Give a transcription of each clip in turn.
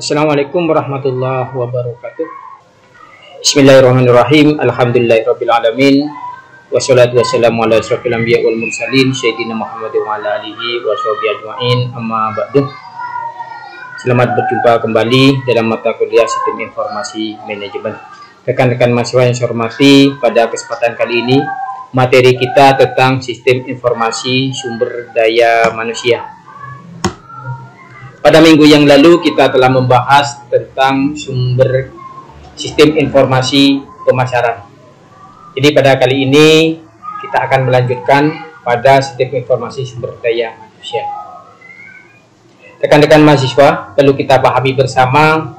Assalamualaikum warahmatullahi wabarakatuh. Bismillahirrahmanirrahim. Alhamdulillahirrabbilalamin. Wassalatu wassalamu ala asyrafil anbiya wal mursalin Sayyidina Muhammad wa ala alihi wa sahbihi ajma'in. Amma ba'du. Selamat berjumpa kembali dalam mata kuliah Sistem Informasi Manajemen. Rekan-rekan mahasiswa yang saya hormati, pada kesempatan kali ini materi kita tentang Sistem Informasi Sumber Daya Manusia. Pada minggu yang lalu kita telah membahas tentang sumber sistem informasi pemasaran. Jadi pada kali ini kita akan melanjutkan pada sistem informasi sumber daya manusia. Rekan-rekan mahasiswa, perlu kita pahami bersama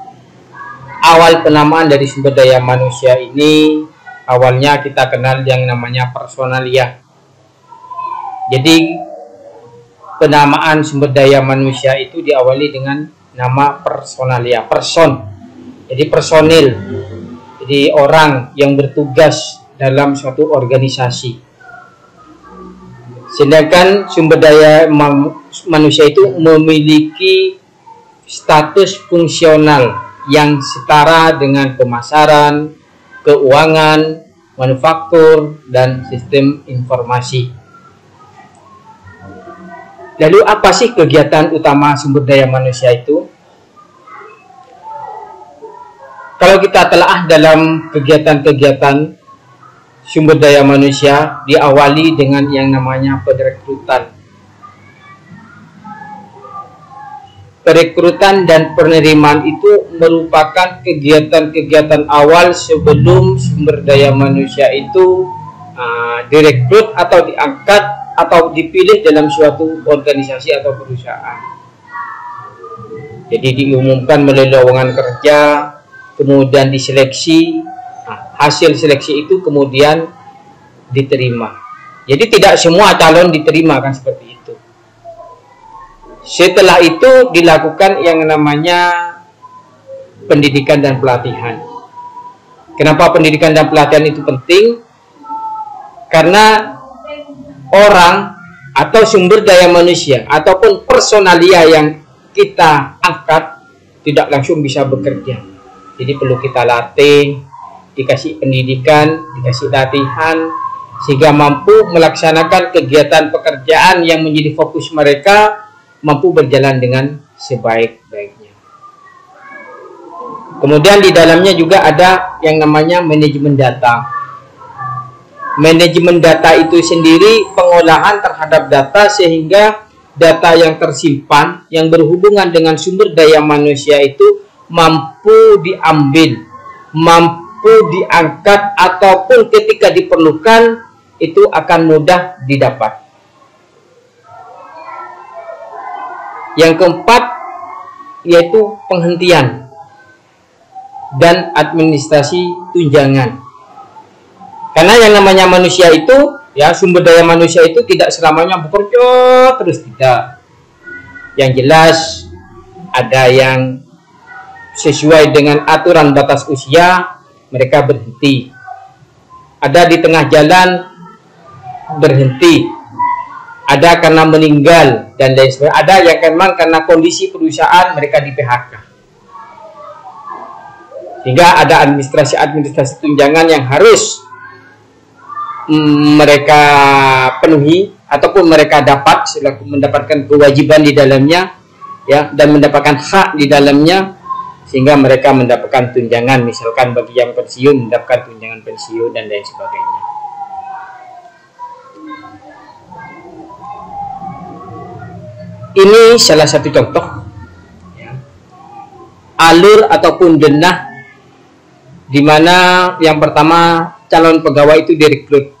awal penamaan dari sumber daya manusia ini. Awalnya kita kenal yang namanya personalia. Jadi penamaan sumber daya manusia itu diawali dengan nama personalia, person. Jadi personil. Jadi orang yang bertugas dalam suatu organisasi. Sedangkan sumber daya manusia itu memiliki status fungsional yang setara dengan pemasaran, keuangan, manufaktur, dan sistem informasi. Lalu apa sih kegiatan utama sumber daya manusia itu? Kalau kita telaah dalam kegiatan-kegiatan sumber daya manusia, diawali dengan yang namanya perekrutan. Perekrutan dan penerimaan itu merupakan kegiatan-kegiatan awal sebelum sumber daya manusia itu direkrut atau diangkat atau dipilih dalam suatu organisasi atau perusahaan. Jadi diumumkan melalui lowongan kerja, kemudian diseleksi, hasil seleksi itu kemudian diterima. Jadi tidak semua calon diterima, kan seperti itu. Setelah itu dilakukan yang namanya pendidikan dan pelatihan. Kenapa pendidikan dan pelatihan itu penting? Karena orang atau sumber daya manusia ataupun personalia yang kita angkat tidak langsung bisa bekerja. Jadi perlu kita latih, dikasih pendidikan, dikasih latihan, sehingga mampu melaksanakan kegiatan pekerjaan yang menjadi fokus mereka, mampu berjalan dengan sebaik-baiknya. Kemudian di dalamnya juga ada yang namanya manajemen data. Manajemen data itu sendiri pengolahan terhadap data sehingga data yang tersimpan yang berhubungan dengan sumber daya manusia itu mampu diambil, mampu diangkat, ataupun ketika diperlukan itu akan mudah didapat. Yang keempat yaitu penghentian dan administrasi tunjangan. Karena yang namanya manusia itu, ya sumber daya manusia itu tidak selamanya bekerja terus, tidak. Yang jelas ada yang sesuai dengan aturan batas usia, mereka berhenti. Ada di tengah jalan berhenti. Ada karena meninggal dan lain sebagainya. Ada yang memang karena kondisi perusahaan mereka di PHK. Sehingga ada administrasi tunjangan yang harus mereka penuhi ataupun mereka dapat selaku mendapatkan kewajiban di dalamnya, ya, dan mendapatkan hak di dalamnya, sehingga mereka mendapatkan tunjangan, misalkan bagi yang pensiun mendapatkan tunjangan pensiun dan lain sebagainya. Ini salah satu contoh, ya, alur ataupun denah di mana yang pertama calon pegawai itu direkrut.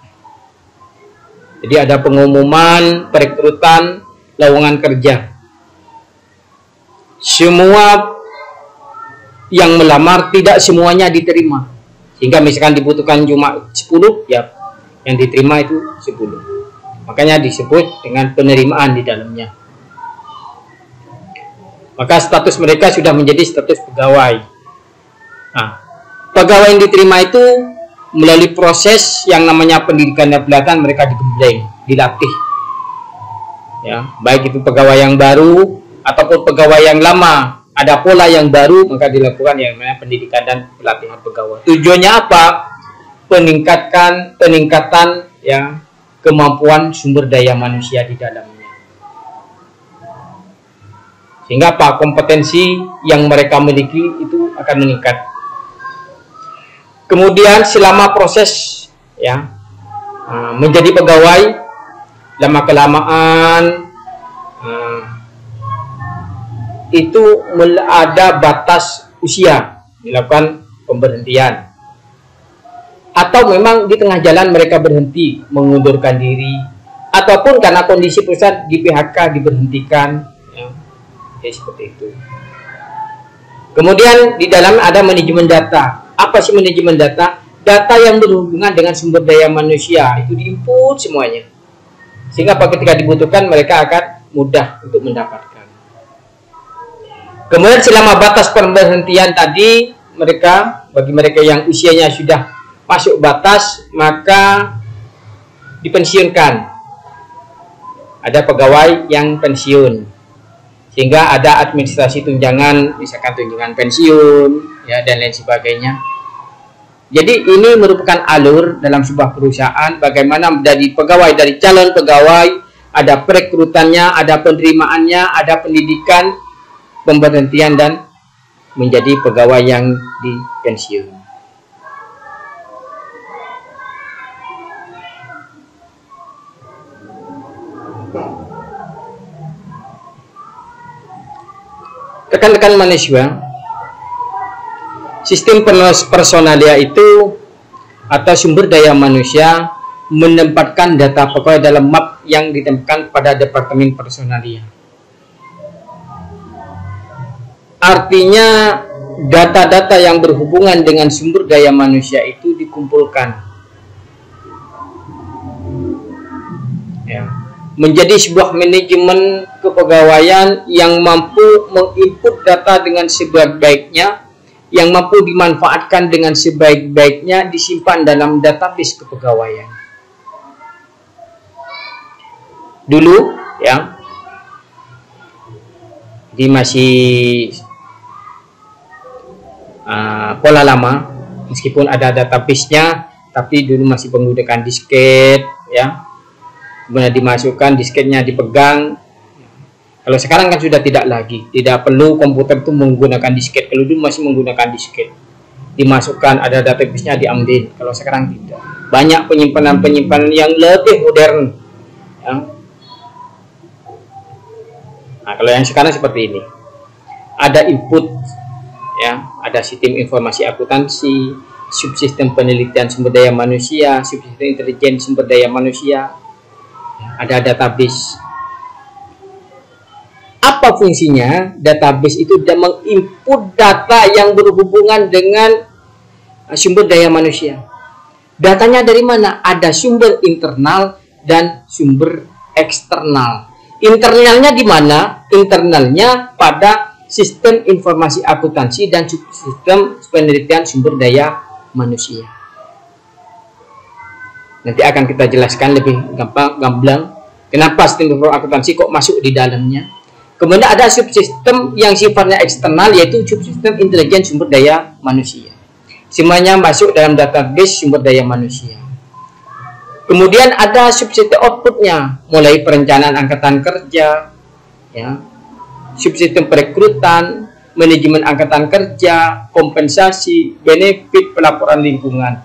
Jadi ada pengumuman perekrutan lowongan kerja. Semua yang melamar tidak semuanya diterima. Sehingga misalkan dibutuhkan cuma 10, ya yang diterima itu 10. Makanya disebut dengan penerimaan di dalamnya. Maka status mereka sudah menjadi status pegawai. Nah, pegawai yang diterima itu melalui proses yang namanya pendidikan dan pelatihan, mereka digembleng, dilatih. Ya, baik itu pegawai yang baru ataupun pegawai yang lama ada pola yang baru, maka dilakukan yang namanya pendidikan dan pelatihan pegawai. Tujuannya apa? Peningkatan ya kemampuan sumber daya manusia di dalamnya. Sehingga apa? Kompetensi yang mereka miliki itu akan meningkat. Kemudian selama proses ya menjadi pegawai, lama kelamaan itu ada batas usia dilakukan pemberhentian, atau memang di tengah jalan mereka berhenti mengundurkan diri, ataupun karena kondisi perusahaan di PHK diberhentikan ya seperti itu. Kemudian di dalam ada manajemen data. Apa sih manajemen data? Data yang berhubungan dengan sumber daya manusia itu diinput semuanya, sehingga ketika dibutuhkan mereka akan mudah untuk mendapatkan. Kemudian selama batas pemberhentian tadi, bagi mereka yang usianya sudah masuk batas, maka dipensiunkan. Ada pegawai yang pensiun, sehingga ada administrasi tunjangan, misalkan tunjangan pensiun ya dan lain sebagainya. Jadi ini merupakan alur dalam sebuah perusahaan bagaimana menjadi pegawai, dari calon pegawai, ada perekrutannya, ada penerimaannya, ada pendidikan, pemberhentian, dan menjadi pegawai yang dipensiun. Rekan-rekan mahasiswa, sistem personalia itu atau sumber daya manusia menempatkan data pegawai dalam map yang ditempatkan pada departemen personalia. Artinya data-data yang berhubungan dengan sumber daya manusia itu dikumpulkan ya, menjadi sebuah manajemen kepegawaian yang mampu menginput data dengan sebaik-baiknya, yang mampu dimanfaatkan dengan sebaik-baiknya, disimpan dalam database kepegawaian. Dulu ya, di masih pola lama, meskipun ada database-nya, tapi dulu masih menggunakan disket ya, kemudian dimasukkan disketnya, dipegang. Kalau sekarang kan sudah tidak lagi, tidak perlu komputer itu menggunakan disket. Kalau dulu masih menggunakan disket, dimasukkan, ada database-nya, diambil. Kalau sekarang tidak, banyak penyimpanan yang lebih modern ya. Nah, kalau yang sekarang seperti ini, ada input ya, ada sistem informasi akuntansi, subsistem penelitian sumber daya manusia, subsistem intelijen sumber daya manusia, ada database. Apa fungsinya? Database itu sudah menginput data yang berhubungan dengan sumber daya manusia. Datanya dari mana? Ada sumber internal dan sumber eksternal. Internalnya di mana? Internalnya pada sistem informasi akuntansi dan sistem penelitian sumber daya manusia. Nanti akan kita jelaskan lebih gamblang kenapa sistem informasi akuntansi kok masuk di dalamnya. Kemudian ada subsistem yang sifatnya eksternal, yaitu subsistem intelijen sumber daya manusia. Semuanya masuk dalam database sumber daya manusia. Kemudian ada subsistem outputnya, mulai perencanaan angkatan kerja, ya, subsistem perekrutan, manajemen angkatan kerja, kompensasi, benefit, pelaporan lingkungan.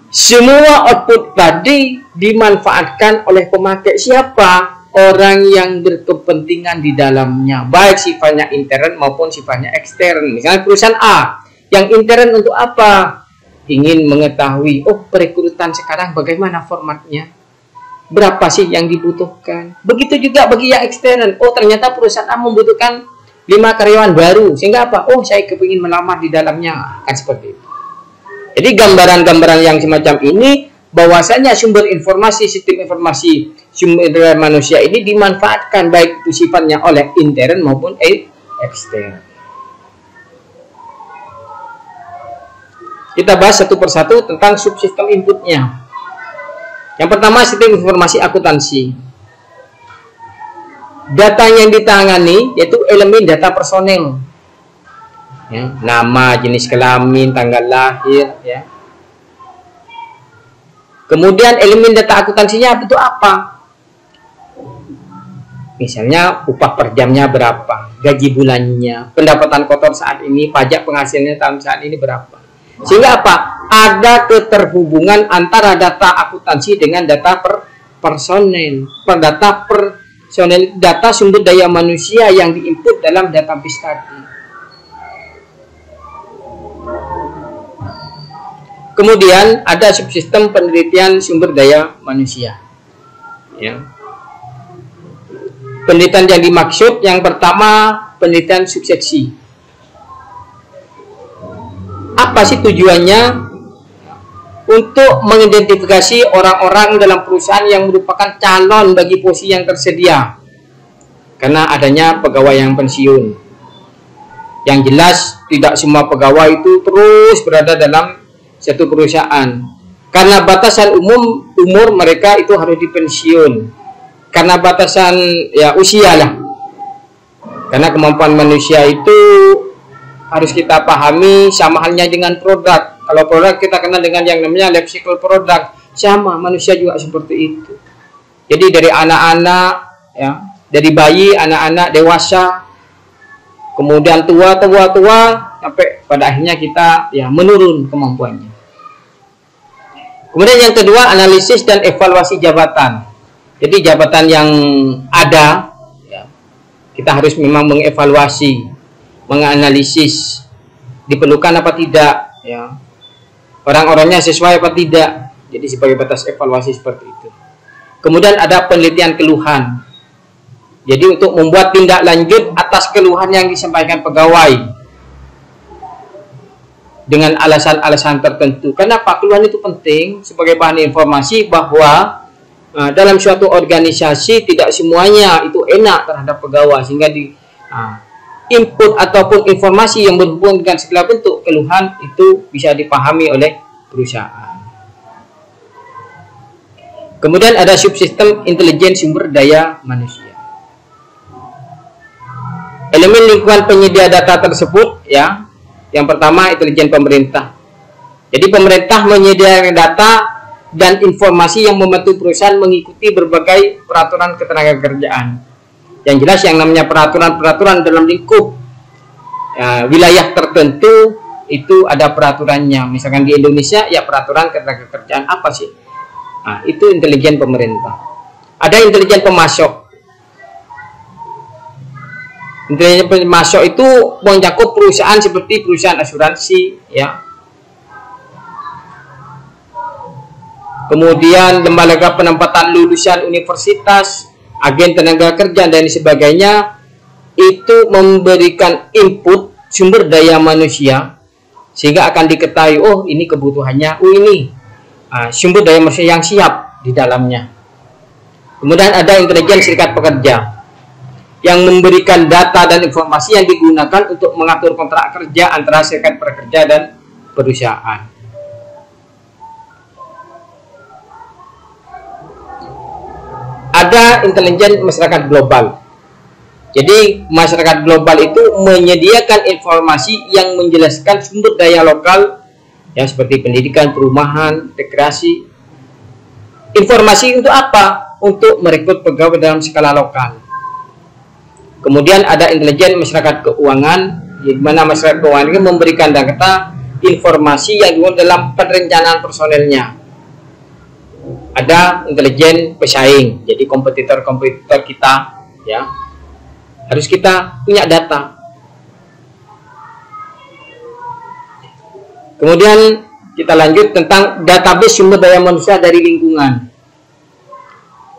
Semua output tadi dimanfaatkan oleh pemakai. Siapa? Orang yang berkepentingan di dalamnya, baik sifatnya intern maupun sifatnya ekstern. Misalnya perusahaan A, yang intern untuk apa? Ingin mengetahui, oh perekrutan sekarang bagaimana formatnya, berapa sih yang dibutuhkan. Begitu juga bagi yang ekstern, oh ternyata perusahaan A membutuhkan 5 karyawan baru, sehingga apa? Oh saya kepingin melamar di dalamnya, kan seperti itu. Jadi gambaran-gambaran yang semacam ini, bahwasanya sumber informasi, sistem informasi sumber daya manusia ini dimanfaatkan baik itu sifatnya oleh intern maupun ekstern. Kita bahas satu persatu tentang subsistem inputnya. Yang pertama, sistem informasi akuntansi. Data yang ditangani yaitu elemen data personel, ya, nama, jenis kelamin, tanggal lahir, ya. Kemudian elemen data akuntansinya itu apa? Misalnya upah per jamnya berapa, gaji bulannya, pendapatan kotor saat ini, pajak penghasilannya tahun saat ini berapa. Sehingga apa? Ada keterhubungan antara data akuntansi dengan data personel. Data personel, data sumber daya manusia yang diinput dalam database tadi. Kemudian ada subsistem penelitian sumber daya manusia, ya. Penelitian yang dimaksud yang pertama penelitian subseksi. Apa sih tujuannya? Untuk mengidentifikasi orang-orang dalam perusahaan yang merupakan calon bagi posisi yang tersedia karena adanya pegawai yang pensiun. Yang jelas tidak semua pegawai itu terus berada dalam satu perusahaan karena batasan umur mereka itu harus dipensiun. Karena batasan ya usia lah. Karena kemampuan manusia itu harus kita pahami sama halnya dengan produk. Kalau produk kita kenal dengan yang namanya life cycle product, sama manusia juga seperti itu. Jadi dari anak-anak, ya, dari bayi, anak-anak, dewasa, kemudian tua, sampai pada akhirnya kita ya menurun kemampuannya. Kemudian yang kedua analisis dan evaluasi jabatan. Jadi jabatan yang ada, ya, kita harus memang mengevaluasi, menganalisis, diperlukan apa tidak, ya, orang-orangnya sesuai apa tidak. Jadi sebagai batas evaluasi seperti itu. Kemudian ada penelitian keluhan. Jadi untuk membuat tindak lanjut atas keluhan yang disampaikan pegawai dengan alasan-alasan tertentu. Kenapa keluhan itu penting? Sebagai bahan informasi bahwa dalam suatu organisasi tidak semuanya itu enak terhadap pegawai, sehingga input ataupun informasi yang berhubungan dengan segala bentuk keluhan itu bisa dipahami oleh perusahaan. Kemudian ada subsistem intelijen sumber daya manusia. Elemen lingkungan penyedia data tersebut, ya, yang pertama intelijen pemerintah. Jadi pemerintah menyediakan data dan informasi yang membantu perusahaan mengikuti berbagai peraturan ketenagakerjaan. Yang jelas yang namanya peraturan-peraturan dalam lingkup wilayah tertentu itu ada peraturannya. Misalkan di Indonesia ya peraturan ketenagakerjaan apa sih? Nah, itu intelijen pemerintah. Ada intelijen pemasok. Intelijen pemasok itu mencakup perusahaan seperti perusahaan asuransi, ya. Kemudian lembaga penempatan lulusan universitas, agen tenaga kerja dan sebagainya, itu memberikan input sumber daya manusia sehingga akan diketahui, oh ini kebutuhannya, oh ini sumber daya manusia yang siap di dalamnya. Kemudian ada intelijen serikat pekerja yang memberikan data dan informasi yang digunakan untuk mengatur kontrak kerja antara serikat pekerja dan perusahaan. Ada intelijen masyarakat global. Jadi masyarakat global itu menyediakan informasi yang menjelaskan sumber daya lokal, ya, seperti pendidikan, perumahan, rekreasi. Informasi untuk apa? Untuk merekrut pegawai dalam skala lokal. Kemudian ada intelijen masyarakat keuangan, di mana masyarakat keuangan ini memberikan data informasi yang digunakan dalam perencanaan personelnya. Ada intelijen pesaing, jadi kompetitor-kompetitor kita, ya, harus kita punya data. Kemudian kita lanjut tentang database sumber daya manusia dari lingkungan.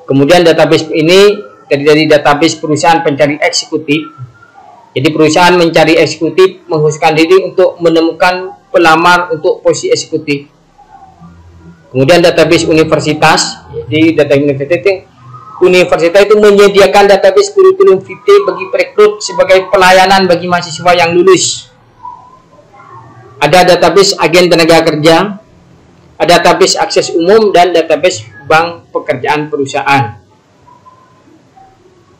Kemudian database ini dari database perusahaan pencari eksekutif. Jadi perusahaan mencari eksekutif mengkhususkan diri untuk menemukan pelamar untuk posisi eksekutif. Kemudian database universitas, jadi data universitas itu menyediakan database kurikulum vitae bagi perekrut sebagai pelayanan bagi mahasiswa yang lulus. Ada database agen tenaga kerja, ada database akses umum dan database bank pekerjaan perusahaan.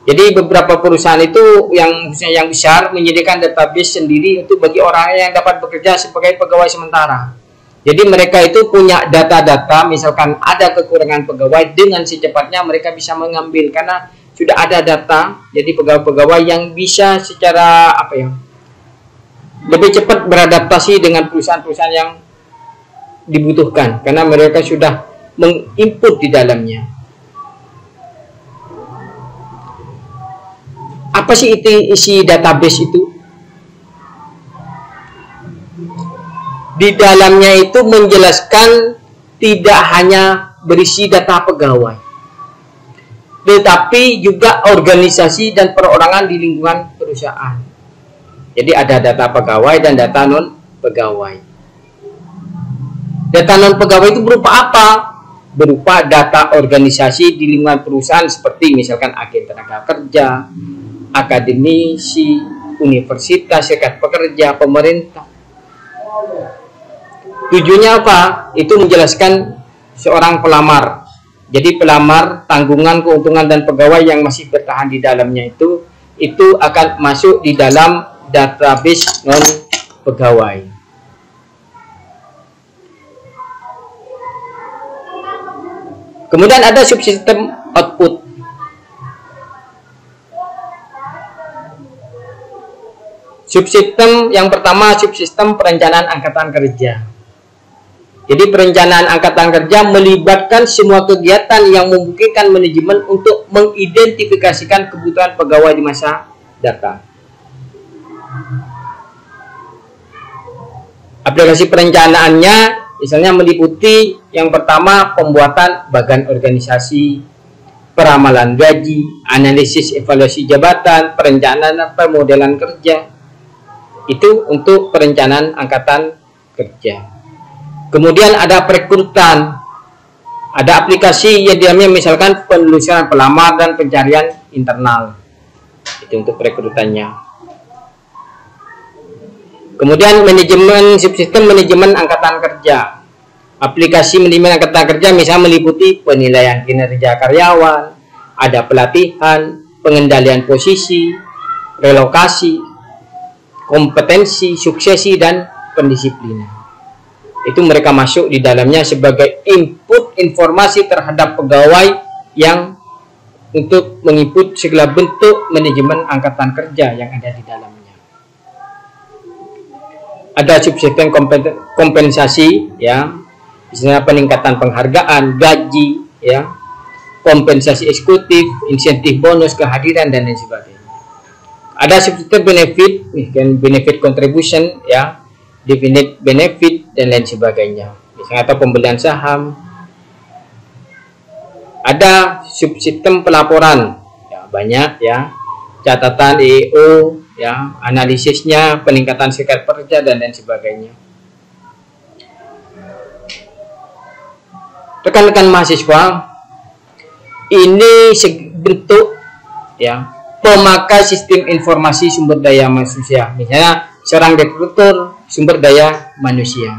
Jadi beberapa perusahaan itu yang besar menyediakan database sendiri untuk bagi orang yang dapat bekerja sebagai pegawai sementara. Jadi mereka itu punya data-data, misalkan ada kekurangan pegawai, dengan secepatnya mereka bisa mengambil karena sudah ada data. Jadi pegawai-pegawai yang bisa secara lebih cepat beradaptasi dengan perusahaan-perusahaan yang dibutuhkan karena mereka sudah menginput di dalamnya. Apa sih isi database itu? Di dalamnya itu menjelaskan tidak hanya berisi data pegawai, tetapi juga organisasi dan perorangan di lingkungan perusahaan. Jadi ada data pegawai dan data non pegawai. Data non pegawai itu berupa apa? Berupa data organisasi di lingkungan perusahaan seperti misalkan agen tenaga kerja, akademisi, universitas, serikat pekerja, pemerintah. Tujuannya apa? Itu menjelaskan seorang pelamar. Jadi pelamar, tanggungan, keuntungan, dan pegawai yang masih bertahan di dalamnya itu akan masuk di dalam database non pegawai. Kemudian ada subsistem output. Subsistem yang pertama, subsistem perencanaan angkatan kerja. Jadi perencanaan angkatan kerja melibatkan semua kegiatan yang memungkinkan manajemen untuk mengidentifikasikan kebutuhan pegawai di masa datang. Aplikasi perencanaannya misalnya meliputi yang pertama pembuatan bagan organisasi, peramalan gaji, analisis evaluasi jabatan, perencanaan pemodelan kerja. Itu untuk perencanaan angkatan kerja. Kemudian ada perekrutan, ada aplikasi yang dalamnya misalkan penelusuran pelamar dan pencarian internal. Itu untuk perekrutannya. Kemudian manajemen subsistem manajemen angkatan kerja. Aplikasi manajemen angkatan kerja misalnya meliputi penilaian kinerja karyawan, ada pelatihan, pengendalian posisi, relokasi, kompetensi, suksesi, dan pendisiplinan. Itu mereka masuk di dalamnya sebagai input informasi terhadap pegawai yang untuk menginput segala bentuk manajemen angkatan kerja yang ada di dalamnya. Ada subsistem kompensasi, ya, misalnya peningkatan penghargaan, gaji, ya, kompensasi eksekutif, insentif bonus, kehadiran, dan lain sebagainya. Ada subsistem benefit, benefit contribution, ya, definite benefit, dan lain sebagainya, misalnya atau pembelian saham. Ada subsistem pelaporan, ya, banyak, ya, catatan EO, ya, analisisnya, peningkatan serikat pekerja, dan lain sebagainya. Rekan-rekan mahasiswa, ini bentuk, ya, pemakai sistem informasi sumber daya manusia, misalnya seorang rekruter sumber daya manusia.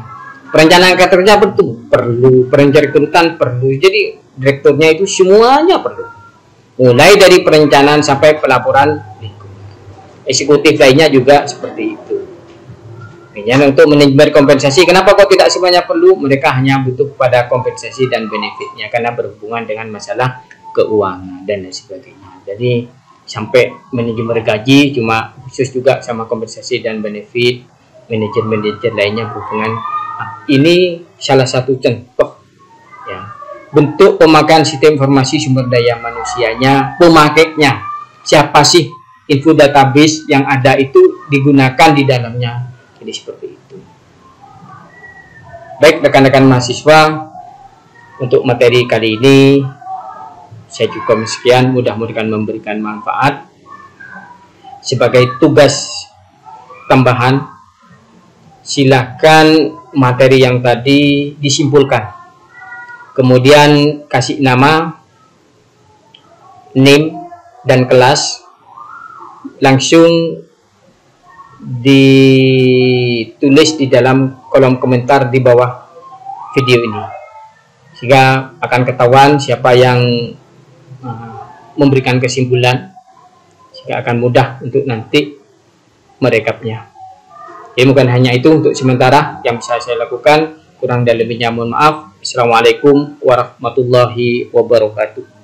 Perencanaan angkatan kerja perlu, perekrutan perlu. Jadi direkturnya itu semuanya perlu. Mulai dari perencanaan sampai pelaporan lingkungan. Eksekutif lainnya juga seperti itu. Misalnya untuk manajemen kompensasi, kenapa kok tidak semuanya perlu? Mereka hanya butuh pada kompensasi dan benefitnya karena berhubungan dengan masalah keuangan dan lain sebagainya. Jadi sampai manajemen gaji cuma khusus juga sama kompensasi dan benefit, manajer lainnya berhubungan. Ini salah satu contoh, ya, bentuk pemakaian sistem informasi sumber daya manusianya, pemakainya siapa sih, info database yang ada itu digunakan di dalamnya. Jadi seperti itu. Baik rekan-rekan mahasiswa, untuk materi kali ini saya cukup sekian, mudah-mudahan memberikan manfaat. Sebagai tugas tambahan, silakan materi yang tadi disimpulkan. Kemudian kasih nama, name, dan kelas. Langsung ditulis di dalam kolom komentar di bawah video ini. Sehingga akan ketahuan siapa yang memberikan kesimpulan sehingga akan mudah untuk nanti merekapnya. Jadi bukan hanya itu untuk sementara yang bisa saya lakukan. Kurang dan lebihnya mohon maaf. Assalamualaikum warahmatullahi wabarakatuh.